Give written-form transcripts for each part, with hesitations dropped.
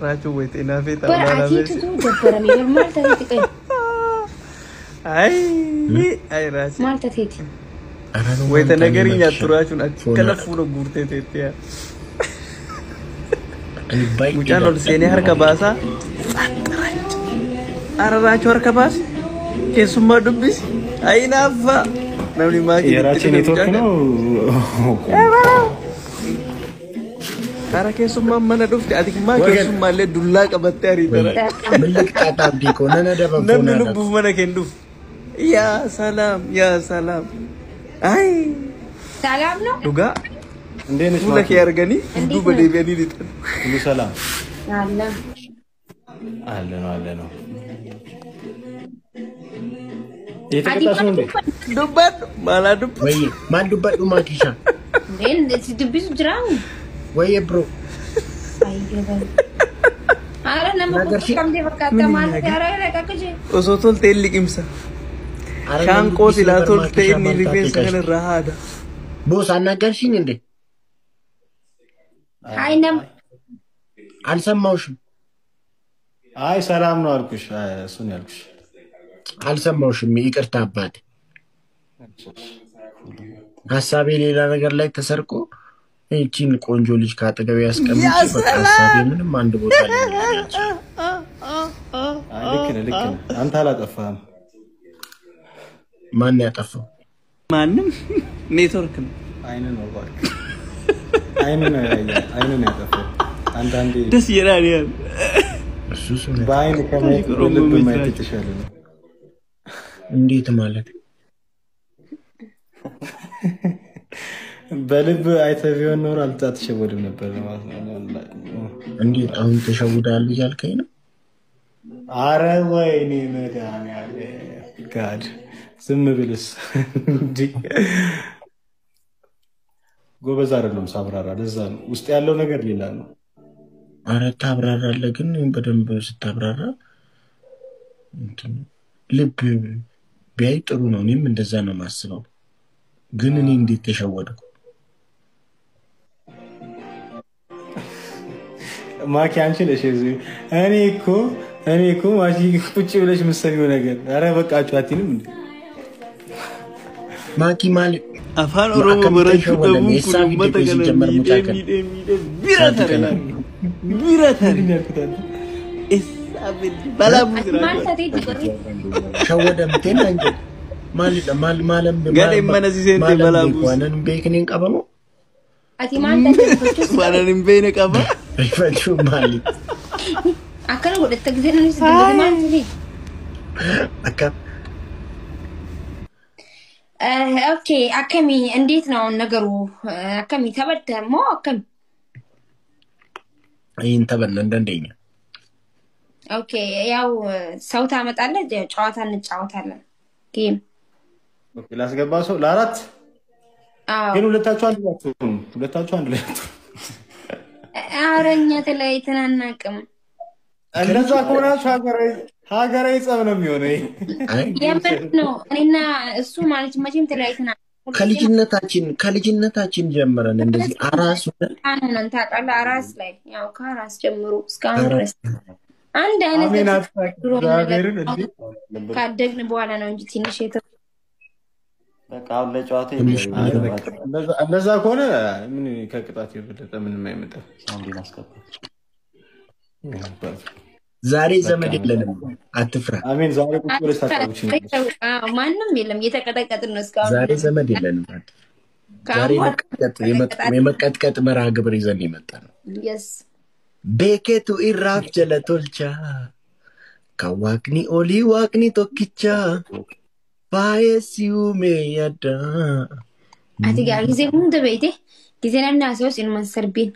راجو ويت إنا في تاولا لا بس دبر مي مال تثيتي أي راسي مال تثيتي ويت نجاري يا تراجون كلفونا غورتي تيتيا مجانو السيني هركباسا أراجو هركباس كيسوما دبيس هينافا نمني ما يا راتي نيتوركنو Cara kesuma mana dufti adik ma kesuma le dulla qabattari tara ملك تعبدي كون انا دابا namni lubbu mana kenduf ya salam ay سلام نو duga ndene mula ke argani duba de beni ditan كل سلام الله اهلا يتكتاش من دي dubat malah dub وي ما دبت ما كيشا لين تدبيس جراو وي برو ايوه انا ما كنت كم دي وقت ما انا كاكجي osotul telli kimsa shan qosi la tol telli rifensa kana rahada بوس انا قرشين انده هاي نم አልሰማውሽም አይ ሰላም ነው አልኩሽ እሱን ያልኩሽ አልሰማውሽም ይቅርታ አባቴ ሐሳቤ ሌላ ነገር ላይ ተሰርቆ እቺን ቆንጆ ልጅ ካጠገብ ያስቀምጪ በቃ ሐሳቤ ምንም አንድ ቦታ ላይ ልክ አንተ አላጠፋህም ማን ያጠፋው ማንም ኔትወርክ ነው አይነ ነው ባክ አይነ ነው ያጠፋው አንተ አንዴ ደስ ይላል እሱስ ባይን ከማይት ልብ ማይት ተሻለ ነው እንዴት ማለት በልብ አይተቪው ነው አልተተሸወደም ነበር ማለት ነው እንዴት አሁን ተሸውዳል ይያልከኝ ነው አረ ወይኔ መዳም ያለ ጋድ ዝም ብልስ እንዴ ጎበዝ አይደለም ሳብራራ ለዛ ነው ውስጥ ያለው ነገር ሌላ ነው አረ ታብራራለ ግን በደንብ ስታብራራ ልብ ቢያይ ጥሩ ነው እኔም እንደዛ ነው ማስበው ግን እኔ እንዴት ተሸወድኩ ማኪ አንቺ ነሽ እዚህ እኔ እኮ ማኪ ቁጭ ብለሽ መሰሪው ነገር አረ በቃችሁ አትይንም እንዴ ማኪ ማለት afaan oromo barachuu dhabuun kun mata kana biratani balaabu shawwadamteen anjoo maalidha maalam gale mana sisente balaabu waanan beekneen qabamu ati maal ta'e waanan beekne qaba ifachuu maali akkana godhatte giseen maal ta'e akka اوكي اكمي انديتنا نغرو اكمي تبدمو اكم اين تبن እንደኛ ኦኬ ያው ሰው ታመጣለ ጨዋታ እንጫወታለን ጌም ኦኬ ላስገባ ሰው ለአራት ግን ሁለታችሁ አንድ ላይ አረኛ ተለያይተን አናውቅም እንደዛ ከሆናችሁ ሀገራዊ ጸብ ነው የሚሆነው የምን ነው እኔና እሱ ማለት መቼም ተለያይተን ከልጅነታችን ጀምረን እንደዚህ አራስ አናን ታቃላ አራስ ላይ ያው ከአራስ ጀምሮ እስካሁን ድረስ አንድ አይነት ካደግን በኋላ ነው እንጂ ትንሽ በቃ አሁን ለጨዋታ እንደዛ ከሆነ ምን ከቅጣት የበለጠ ምንም አይመጣም ሳንዲን አስከባች ዛሬ ዘመድ የለንም አትፍራ አሜን ዛሬ ቁጭ ብለሽ ታጣውሽ ማንንም የለም እየተቀጠቀጥን ነው እስካሁን ዛሬ ዘመድ የለንም ዛሬ የመቀጥቀጥ መርሃ ግብር ይዘን የመጣነው yes ቤኬቱ ኢራፍ ጀለቶልቻ ከዋቅኒ ኦሊ ዋቅኒ ቶኪቻ ባየሲውሜ ያዳ አቲጋ ጊዜ ምን ደበይቴ ጊዜና ሰውስ እንመሰርቢን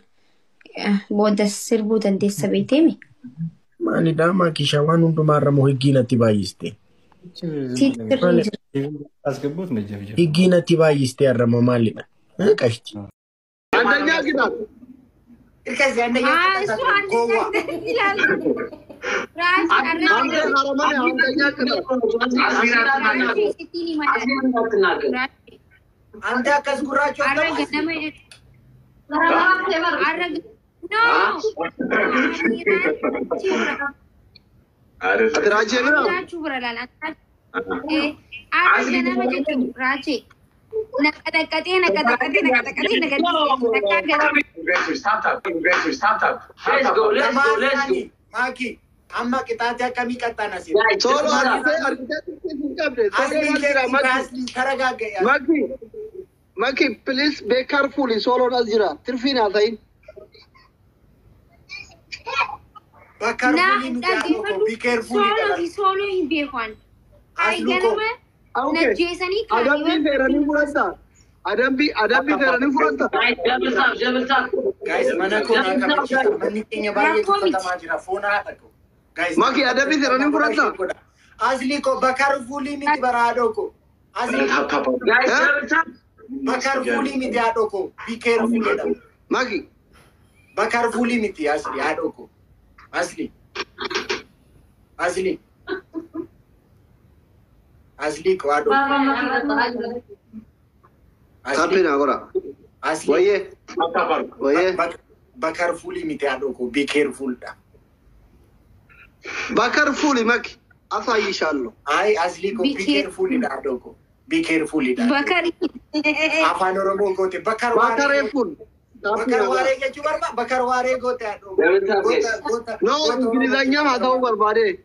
ቦደስ ስርቡ እንደሰበይቴሚ ማኒ ዳማ ኪሻዋን ሁሉ ማረሙ ህጊነቲ ባይስቴ አስገቡት መጀመሪያ ህጊነቲ ባይስቴ ያረመ ማሊና ቀሽቲ አንደኛ ግናት ከዚህ አንደኛ ይላል ራስ አንተ ከስጉራቸው Maki, amma kita kami kata nasi. Maki, please be careful. Solo Nazira. Tirfina tayin. Be careful. Solo in Behan. I get away. Jason, Adam be ferani furanta. Guys, mana ko na kami manikinya bayi ko tamajira phone atako. Guys, Maki Adam be ferani furanta. Asli ko bakar fuli miti barado ko. Asli guys, bakar fuli miti adoko. Be careful da. Maki bakar fuli miti asli adoko. Asli ko adoko. Kapina agora. Oye. Bakar fuli miti adoko. Be careful da. Bakar fuli Maki. Asa yishallo. Ai asli ko be careful da adoko. Be careful da. Bakar. Afan Oromo gote bakar ful. bakar ware ke chubar ba bakar ware gote adoko. No, Ingilizanya ma tau barbade.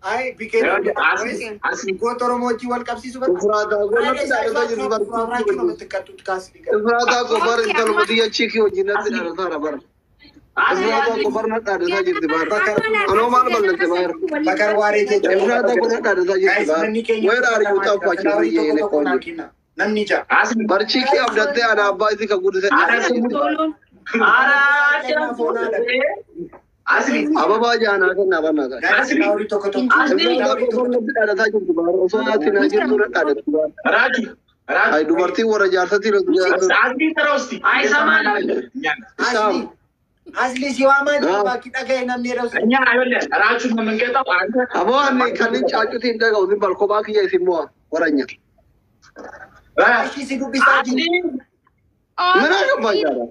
Ai be careful. Asli ko Oromo chi wal kapsi subar. Ifrada ko bar intal modiya chiki o jinnat na sara bar. Ifrada ko bar na da sajid bar. Ano mal balante bar. Bakar ware ke Ifrada ko na da sajid bar. Where are you talk about ye ne ko nanni ja bar chiki abdatte ana abba ka gudu se Asli ababa jana ka na bana ka asli auri to ko to asli da sajid bar so atina jiru na da Raju ai dubarti wara jarta tiro asli tarosti ai samana asli siwama baki daga namni raus nya ayole Raju namengeta abo anne kanin chachu tin daga udin balko baki ya simmo waranya Ashi si dubbi saji mana ka bajara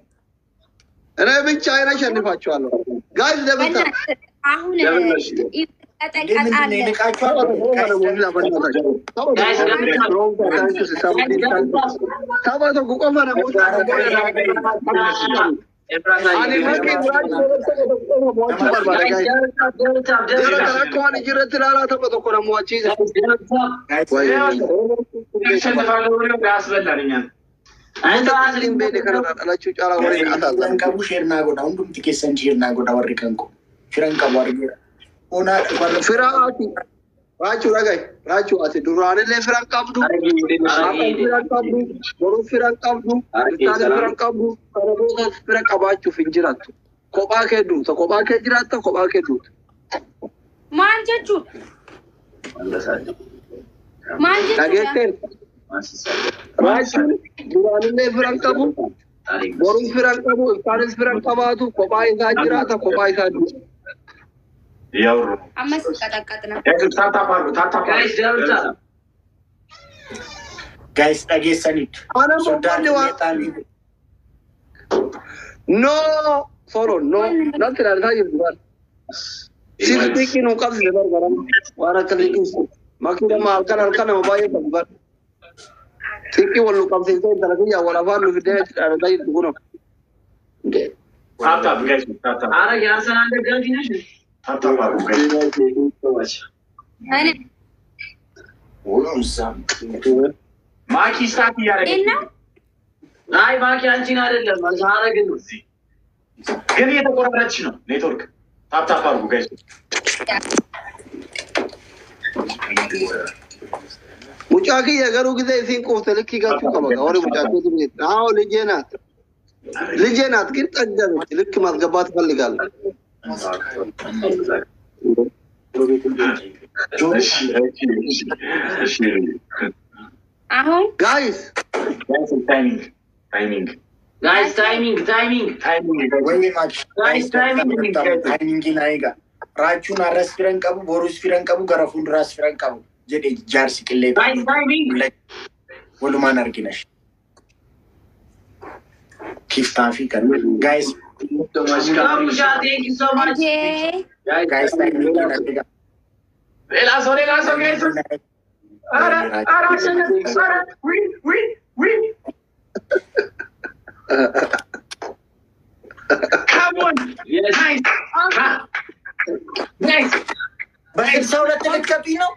ana bin china shani fachualo guys da bita Raju ati durane le firan kabdu firan kabdu boru firan kabdu tane firan kabdu karaboga firan kabachu finjiratu koba ke du to koba ke jirata koba ke du manjechu lagete Raju durane le firan kabdu boru firan kabdu tane firan kabadu koba ida jirata koba ida du Yauro. Amma kata-kata. Guys, Delta. Guys, agesanit. No, solo no. Nanti ada lagi bukan. Sisi no kamu lebar barang. Warna kelihatan. Makin malkan nama bayar bukan. Sisi walau kamu sisi terlebih ya walau walau video ada lagi bukan. Tap guys, tap. Ara yaar sana anda ganti nasi. Tap guys. Maki start yaar. Enna? Nay maki anchina adellem. Mazara gnuzi. Gani to korachino network. Tap guys. Mucaki ya garu kita isin koste lekki ka chuka baga. Ore mucaki tu ni. Nao lijenat kita ajar lekki mat gabat kal legal. Guys, timing. Guys, timing. Very much. Guys, timing inaiga. Raju na respiran kamu, borus firan kamu, garafun respiran kamu. Jadi jar sikile. Guys, timing. Voluman arginash. Shift off guys. Thank you so much. Guys, thank you. Relax, guys. Win. Come on. Yes. Nice. Basil saulat Capino?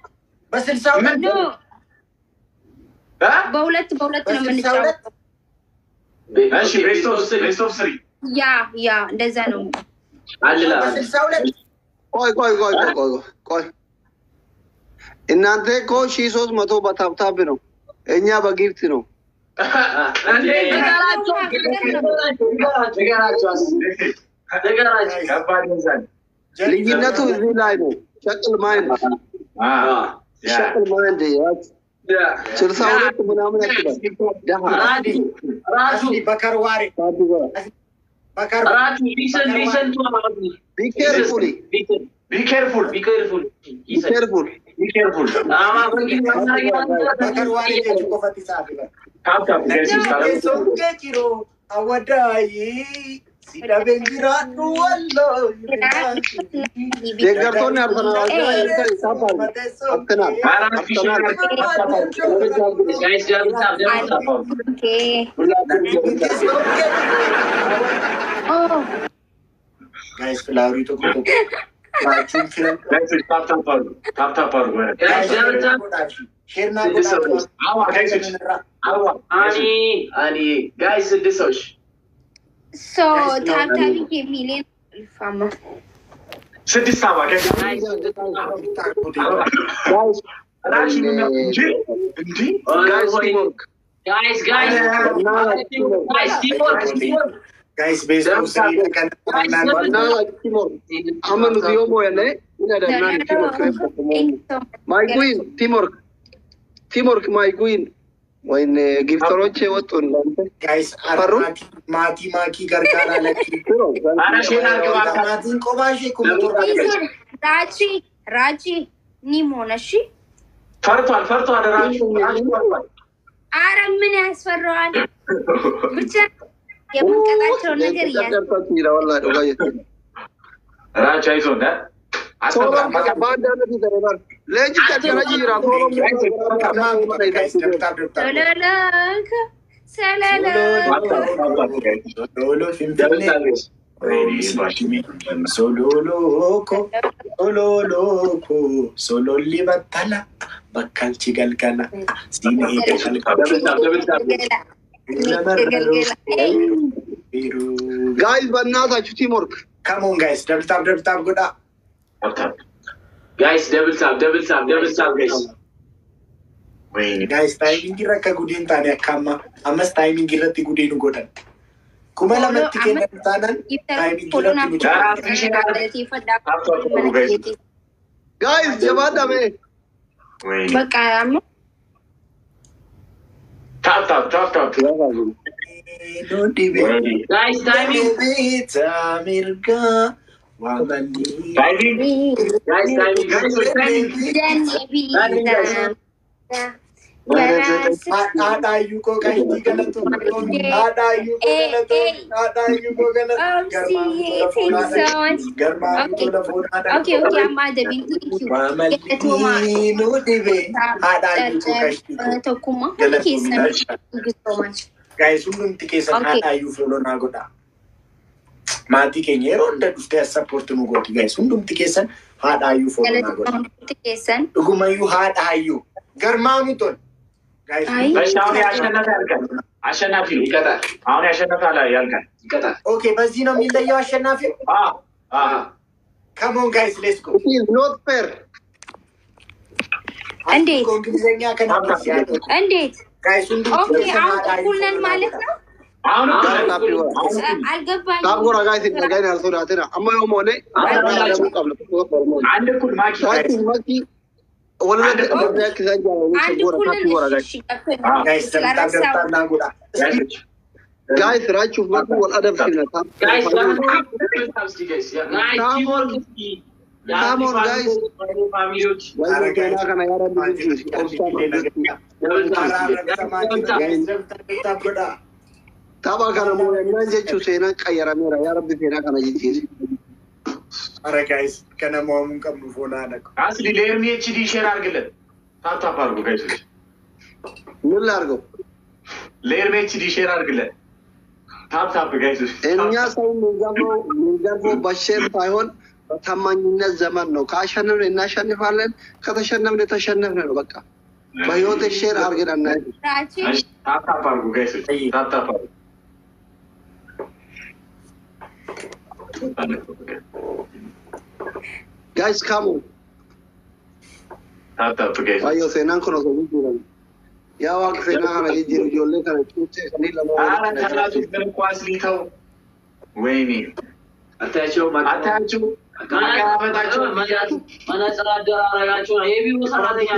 Basil saulat? No. Bowlet naman siya. She best of 3. Yeah, እንደዛ ነው. Basil saulat? ቆይ እናንተ እኮ 300 በታብታብ ነው እኛ በጊፍት ነው ልዩነቱ እዚህ ላይ ነው ሸቅል ማይንድ ስልሳውለት ምናምን ያክላል ራሱ በከርዋሪ listen to be careful በከርዋሪ ቆፈት ይጻፍ አወዳይ ሲዳበንጅራዱ ወሎ ደጋርቶን ያርተናል guys ፍላውሪ ቶኮ So, ታብታቢ የሚልን ፋማ guys based on አመኑ ዲዮሞ ያለ my queen teamwork my queen ወይኔ ጊፍተሮች ወጡን guys ማቲ ገርጋራ ለኪ ማቲን ቆባሽ ኩምቶራ ራጂ ኒሞነሺ ፈርቷል ራጂ አረ ምን ያስፈራዋል ብቻ የምንቀጣቸው ነገር ራጂ አይዞና solo libatala bakkalchi galgala guys በእናታችሁ teamwork come on guys double tap goda guys double tap guys wait guys timing irra gudin tani akama amas timing irratti gudinu godan kumala matti kenan tanan timing irratti guys jabadame በቃ አማ tap guys timing Tamirga wamani guys ada yuko kaiti kana to ada yuko kana garma okay I'm the binti no debe ada yuko kaiti to kuma thank you so much guys hundum tikesa ada yu follow na goda mati kenyero nda dufte support nu goti guys hundum tikesa ada yu follow na goda tikesan duguma yu ada yu garma muton guys አሸናፊ ይቀጣል አሁን ያሸናፋል ያልካል ይቀጣል okay በዚህ ነው የሚለየው አሸናፊው come on guys let's go it is not fair እንዴት እንግሊዘኛ እንዴት guys ኦኬ አሁን እኩል ነን ማለት ነው አሁን አልገባኝም ታብጎራ ጋይስ ጋይና አልሶዳተና አማዮ ሞኔ አንድ እኩል ማኪ ወለደ ደረጃ ከዛኛ ነው ታብጎራ guys ተጣጣና ጉዳ guys ራችሁ ወጡ ወላደብ ሲነታ guys come on guys ፋሚሊዎች ወይኔ ገና ያረዱ ታባ ከነሞ ያንጀቹ ሴና ቀየራሜራ ያ ረቢ ሴና ከነጂጂ አረ ጋይስ ከነሞም ቀምፎና ነክ አስሊ ለኤርሚ ኤችዲ ሼር አድርግለት ታፕ አድርጉ ጋይስ ምን ላድርገው ለኤርሚ ኤችዲ ሼር አድርግለት ታፕ ጋይስ እኛ ሰው ምንገባው በሼር ሳይሆን በታማኝነት ዘመን ነው ካሸነፍን እናሸንፋለን ከተሸነፍን ተሸነፍን ነው በቃ በህይወት ሼር አድርገን ታፕ አድርጉ ጋይስ ታፕ አድርጉ guys come on ታፕ ጋይስ ayo senan kono so bidiran ya wa sena kana jiru jolle kana tuche ni lamo አረ ታላቱ ኳስ ሊተው ወይኔ አታቸው ማካበታቸው መነጽር አደራረጋቸው የቢሮ ሰራተኛ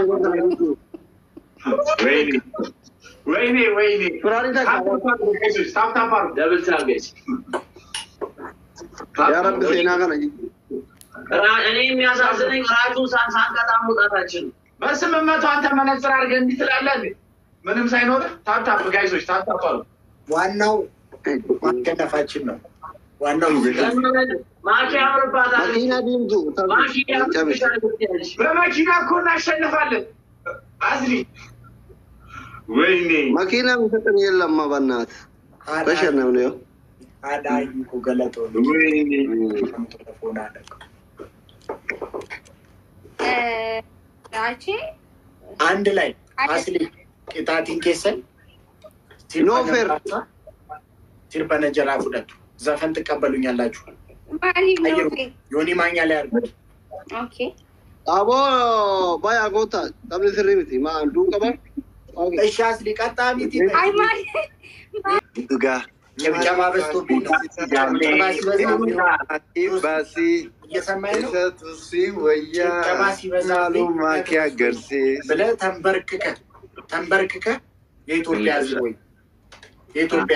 ወይኔ ፍራሪዳ ታፕ ደብል ታርጌት ya rabbi sena kana እኔ የሚያሳዝነኝ ራጁን ሳንቀጣ መውጣታችን በስምመቱ አንተ መነጽር አድርገህ እንዲህ ትላለህ ምንም ሳይኖር ታፕ ጋይሶች ታፕ አሉ ዋናው ማከናፋችን ነው ዋናው ማኪያ ወርባታ ማኪና ዲምዱ በመኪና እኮ እናሸንፋለን አዝሊ ወይኔ ማኪና ምሰጠን የለም በእናት ተሸነፍ ነው አዳይ እኮ ገለጦ ወይኔ ሆና ነክ ራቼ አንድ ላይ አስሊ ቅጣቲን ከሰን ኖ ፌር ሲርበነ ጀራ ሁለቱ ዘፈን ተቀበሉኛላችሁ ማሪ ነው ዮኒ ማኛ ላይ አርጉ ኦኬ አቦ ባያ ጎታ ታብለ ስሪምቲ ማ አንዱ ቀባ እሺ አስሊ ቀጣሚቲ አይ ማሪ ዱጋ ጀምጀማ በስቶ ባሲ እየሰማኝ ነው ሰቱሲ ወያ ጀማሲ ማኪያ ገርሴ ብለህ ተንበርክከ የኢትዮጵያ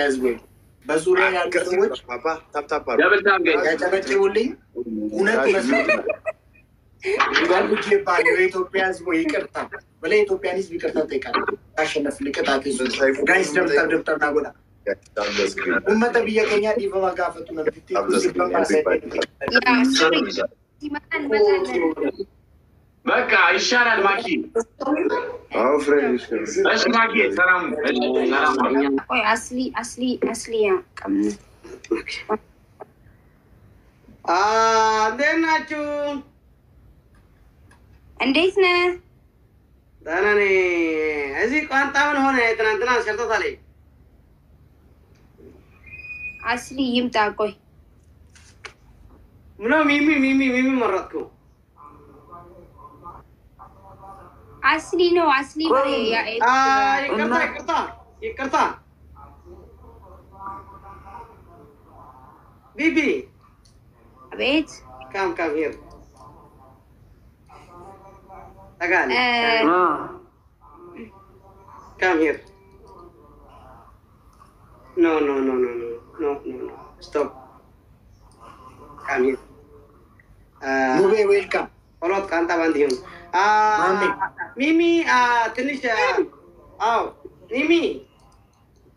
ህዝብ ወይ በዙሪያ ያሉ ሰዎች ደብል ታርጌት ያጨበጭቡልኝ እውነት መስሎኝ ጋልብቼ ባለው የኢትዮጵያ ህዝብ ወይ ይቅርታ ብለህ የኢትዮጵያን ህዝብ ይቅርታ ጠይቃለህ ታሸነፍልህ ቅጣት ጋይስ ደብተር ናጎዳ ኡመተ ቢየከኛ ዲቫ ጋፈቱ ነው በቃ ይሻላል ማኪ አው ፍሬንድስ እሺ ማኪ ሰላም ቆይ አስሊ ያ ቀም ደናችሁ እንዴት ነህ ደህና ነኝ እዚህ ቋንጣ ምን ሆነ ትናንትና ሰርቶታል አስሊ ይምጣ ቆይ ምነው ሚሚ መረጥኩ አስሊ ነው አስሊ በሬ ያ ይቅርታ ቢቢ አቤት ካም ሄር ተጋሊ ካም ሄር no stop come here ሙቤ ዌልካም ሆሎት ካንታ ባንዲሁን ሚሚ ትንሽ አው ሚሚ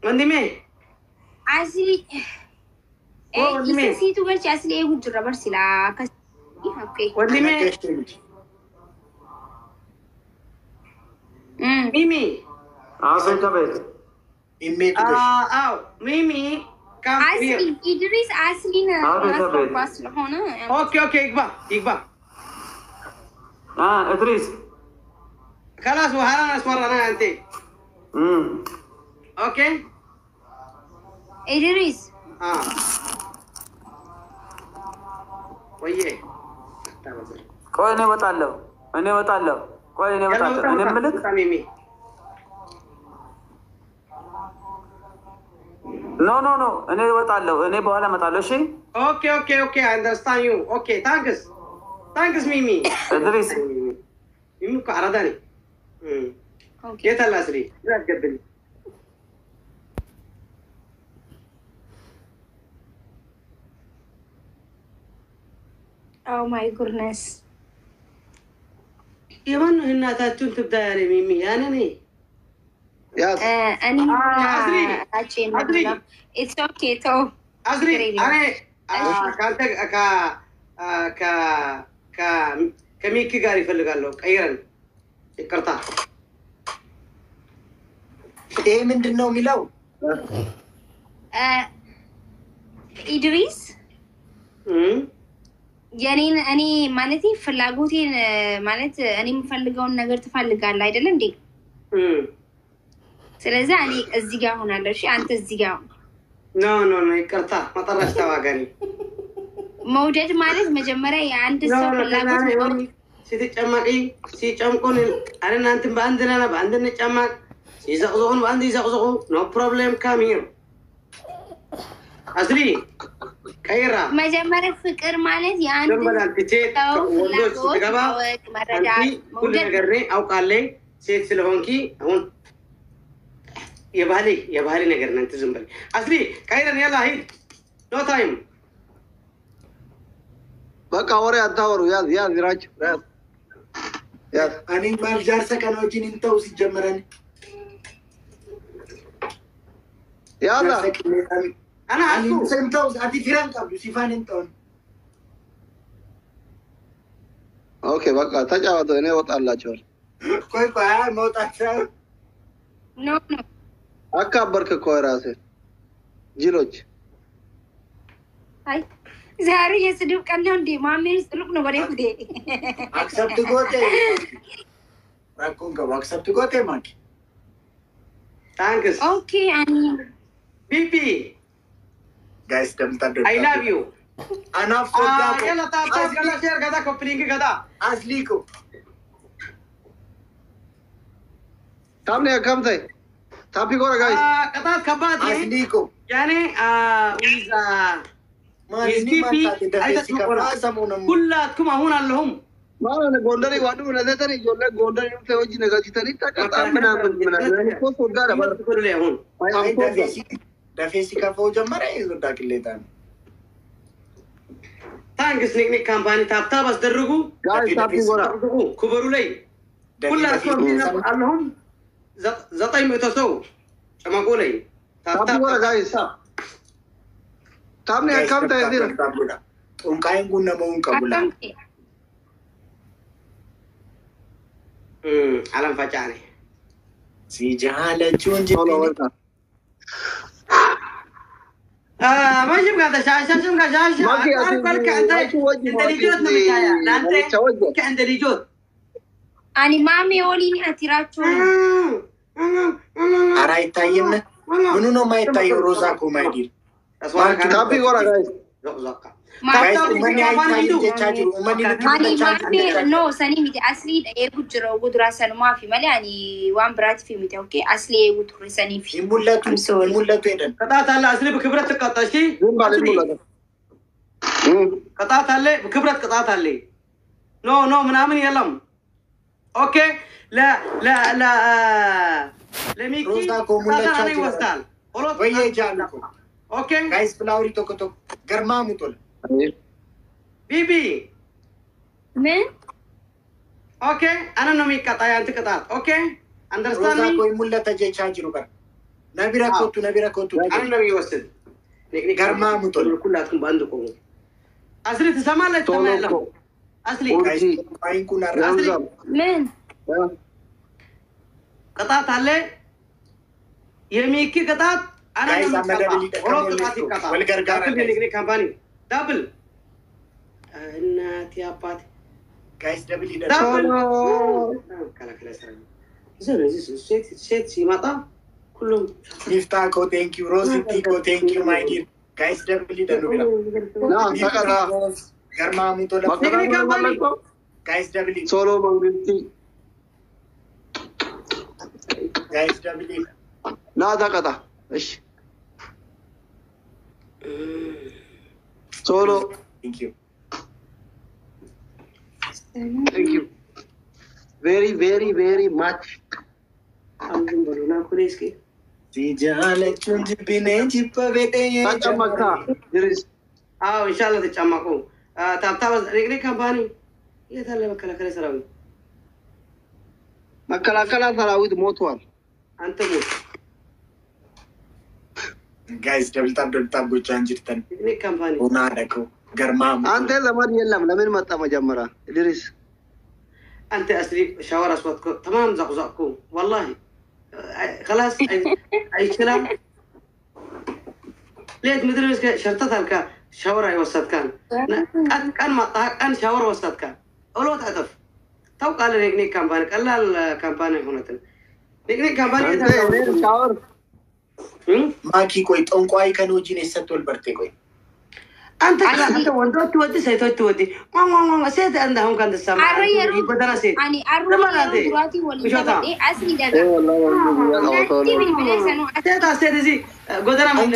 ወንድሜ አስሊ ሲቱ በርቺ አስሊ ጉጅራ በርሲላ ኦኬ ወንድሜ ሚሚ አሰንከበት አው ሚሚ አስሊ ኢድሪስ አስሊ ነው ማስቆስ ሆነ ኦኬ ይግባ ادريس خلاص وهلا نسمرنا انت اوكي ኢድሪስ ወይዬ ቆይ እኔ እወጣለሁ እኔ የምልህ ሚሚ ኖ እኔ እወጣለሁ እኔ በኋላ እመጣለሁ እሺ ኦኬ I understand you okay thanks ሚሚ ادريس ሚሚ እኮ አራዳ ነኝ የት አለ አስሊ ያስገብልኝ oh my goodness የማን እናታችሁን ትብዳ ያለ ሚሚ ያኔ Yes. أنا أزري. أشين أزري. It's okay تو أزري أنا أشي. كانت ك ك كميكي قاري فلقالو أيرن كرتا إيه من دنو ميلو إدريس የኔን እኔ ማለት ፍላጎቴን ማለት እኔ የምፈልገውን ነገር ትፈልጋለህ አይደል እንዴ? ስለዚህ እኔ እዚህ ጋር ሆናለሁ። እሺ አንተ እዚህ ጋር ኖ ይቅርታ መጠራሽ ተዋጋሪ መውደድ ማለት መጀመሪያ የአንድ ሰው ፍላጎት ነው። ሲተጨማቂ ሲጨምቁን አረና እንትን በአንድና በአንድ እንጨማቅ ሲዘቅዘቁን በአንድ ይዘቅዘቁ ኖ ፕሮብሌም ካም ሂር አስሪ ከይራ መጀመሪያ ፍቅር ማለት የአንድ ሰው ወንዶች ስትገባ ሁሉ ነገር ላይ አውቃለሁ ሴት ስለሆንኪ አሁን የባህሪ ነገር ነው ዝም በል አስሪ ከይራን ያላ ሂድ ኖ ታይም በቃ ወሬ አታወሩ ያዝ ይራችሁ ያዝ እኔ ማልጃር ሰከኖጂን እንተው ሲጀመረን ያላ أنا أسمع. سنتو أدي فيران قبل سيفان انتون. أوكي بقى تجاوزوا هنا وطلع جور. كوي موت أكثر. No. أكبر كوي راسه. جيلوج. هاي. زهري يسدوب كنون دي مامي سلوك نبرة كده. Accept to go te. Rakun ka accept to go te mak. Thanks. Okay, Ani. Bibi. Guys, I love you. Enough for that. يلا تعال كذا شير كذا كوبلينج كذا. أصليكو. كم थे? तापी को रखा है। कथा खबर थी। أصليكو. यानी ويزا. Bibi. كلها كم هون اللهم. ما أنا गोंडरी वाटू नज़र तरी जोले गोंडरी उनसे वही नगाची तरी तक मना को सोड़ा रहा है। كل اللي هون. دافيسي كافو جمرة يزودا كليتان. Thanks نيك كامباني تاب بس درجو. guys तापी को रहा. كبروا لي. كلها كم اللهم. زطاي متسو. كما قولي. तापी को रहा guys. ताप ने कम था इधर. उनकाइन गुना में उनका बुला. alam facane si jahala chunji ما يجيب هذا شاشة شو كشاشة أقول لك أنت ريجوت نمكايا لا أنت كأنت ريجوت أنا مامي أوليني أتيراتشو أراي تايم منو ما يتايو روزاكو ما يدير तापी को रहा guys. guys umani ay tayo je charge umani ماني مامي نو سني متى أصلي يبغى قدرة سنو ما في مالي يعني وان برات في متى أوكي أصلي يبغى سني في يمولاتو إيدن قطعت هلا أصلي بكبرت قطعتي زين بعدين مولا. قطعت هلا بكبرت قطعت هلا نو من يلم أوكي لا لميكي روزاكو مولا أنا وستان ويه جانكو أوكي guys flowery to garma mutol بيبي من أوكي أنا نمي قطعي أنت قطعت أوكي understand me روزاكو يمولتا je charge rubar نبيرا كوتو أنا نمي وستد garma mutol كلها تكون بأندكم أصلي تسمع لا تسمع لا أصلي guys pain kuna أصلي من قطعت هلا يميكي قطعت أنا guys نمي amma قطعت والغرغارة نقني كامباني دبل ناتي أبات guys double leader دبل كلا سرنا زين سيماتا كلهم Miftako thank you Rosie Tico thank you my dear guys double leader no bila ना सका था. garma mutol نقني كامباني guys double leader Solo मंगती. guys double leader ना सका था. इश. Solo. thank you Thank you. Very much. हम बोलना कुरेश के si jahala chunji bine jippa vete ye Tacam makka. Jeris. इंशाल्लाह तचामाको ताप नقني كامباني ये था ले बकला करे सरावी Makala kala sarawit motuan. አንተ ሞት ጋይስ ደብልታም ጎቻን ጅርተን እኔ ካምፓኒ ሆና አደረገው ገርማም አንተ ለማን የለም ለምን መጣ መጀመሪያ ኢድሪስ انت اسري شاور اصواتك تمام زقزقكم والله خلاص اي كلام ليت مدري شرطتها لك شاور اي وسط كان ما كان شاور وسط كان اولو تعرف تو قال لي كامباني قال الكامباني هونتن نيك كامباني شاور ማኪ ቆይ ጠንቋይ ከኖጂን የሰጠል በርቴ ቆይ انت وندوت تودي سيتوت تودي ما سيت عندهم كان تسمع بدنا سيت يعني الروح دلوقتي ولا ايه اصلي ده سيت زي غدنا من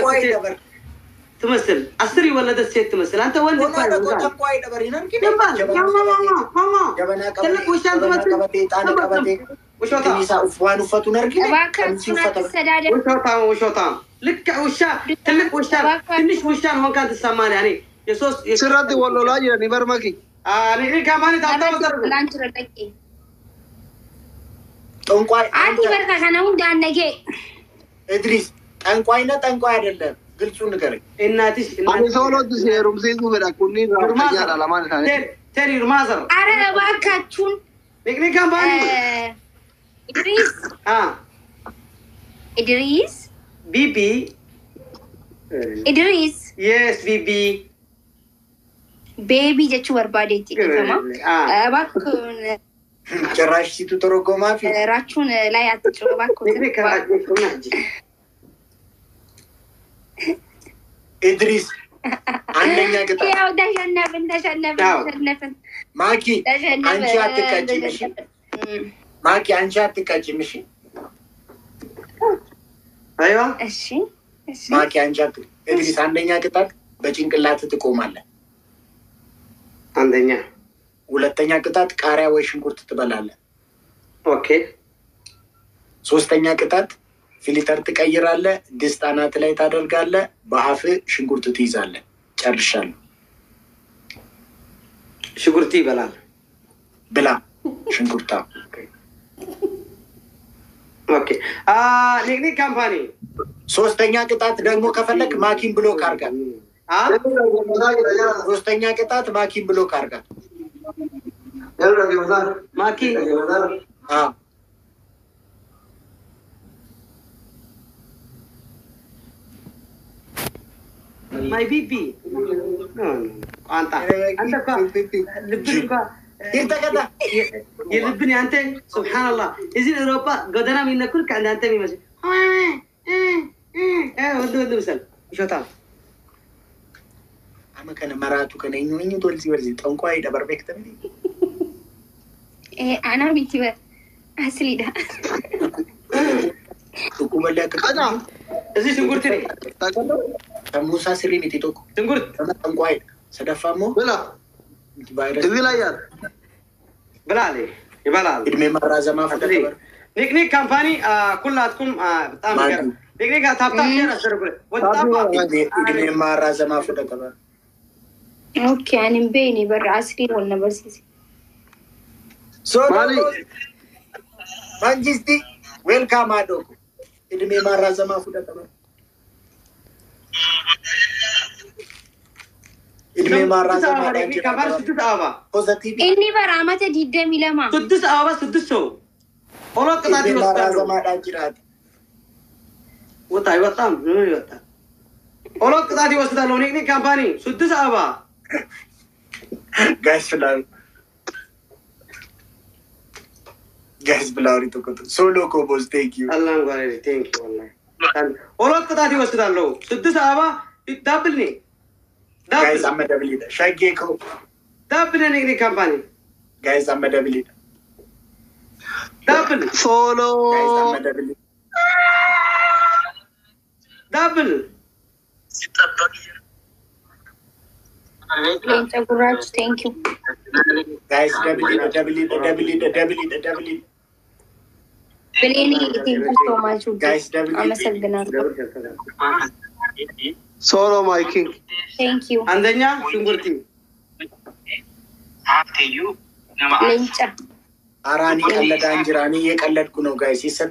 تمثل أسري ولا ده سيت تمثل أنت وين ጠንቋይ ነበር ይናን ماما ጀበና تلك وش أنت تمثل وش كنيسة أفوان وفتو نرجع وشوطان لك وشا تلك وشا تنش وشان هون كانت السمان يعني يسوس سرد والله لا يعني برمكي نيجي كمان تعطوا ترى لانش ردكي ጠንቋይ عادي بركة أنا ودي أنجي إدريس ጠንቋይ አይደለም ግልጹን ንገረኝ እናትሽ أنا سولو تسيرم سيزو بدأكوني رامي على لمان ثاني تري رمازر أنا باكاتون نيجي كمان إدريس إدريس بيبي إدريس يس بيبي بيبي جت شو أربعة تمام باكون ጭራሽ ሲቱ ተረጎማ ፊ راچون لا ياتشو باكون نيجي كمان إدريس አንደኛ ቅጣት ያው ተሸነፍን ማኪ አንቺ አትቀጭም እሺ ማኪ አንቺ አትቀጭም እሺ ايوه እሺ ማኪ አንቺ ኢድሪስ አንደኛ ቅጣት በጭንቅላት ትቆማለህ አንደኛ ሁለተኛ ቅጣት ቃሪያ ወይ ሽንኩርት ትበላለህ ኦኬ ሶስተኛ ቅጣት ፊልተር ትቀይራለህ ድስት አናት ላይ ታደርጋለህ በአፍ ሽንኩርት ትይዛለህ ጨርሻለሁ ሽንኩርት ይበላል ብላ ሽንኩርታ ኦኬ ኔግኒ ካምፓኒ ሶስተኛ ቅጣት ደግሞ ከፈለክ ማኪን ብሎክ አርጋ ሶስተኛ ቅጣት ማኪን ብሎክ አርጋ ማኪ ማይ ቢቢ አንተ ልብንካ ይርተከታ يلبني أنت سبحان الله إذا أوروبا قدرنا من كل كان أنت ميمسي ودو مثال شو تعرف أما كان مراتو كان إنه تولزي ورزي تونكواي دبر بيكتمني أنا بيتي أصلي ده تقوم اللي أنا إذا شنقولتني موسى سريني تيتوكو شنقولت تونكواي سدفامو بلا تبي لا يار بلالي يبلال إدمي مرة زمان فتبر نيك كامباني كلاتكم تامر نيك تاب شير أسرقله وتاب إدمي مرة زمان فتبر أوكي أنا مبيني برا عسكري ولا برسيسي مالي مانجستي ويلكام أدوكو إدمي مرة زمان فتبر إدمي مرة زمان كبار سدس آبا إني برامة جدا ملما سدس آبا سدس شو أولا كتاتي إدمي مرة وستانو زمان أجرات وطاي وطام نويوتا أولا كتاتي وستانو نيك كامباني سدس آبا guys بلاوري تو كنت سولو كوبوز thank you الله يبارك ثانك يو والله أولا كتاتي وستانو سدس آبا دابلني guys I'm a double leader شايكو دابلني نيك كامباني guys I'm a double leader دابل سولو guys I'm a double leader دابل thank you guys double leader بليني thank you so much guys double سولو مايكي thank you عندنا شنقولتي لينشا أراني كلا دانجراني يكلت كنو guys يستم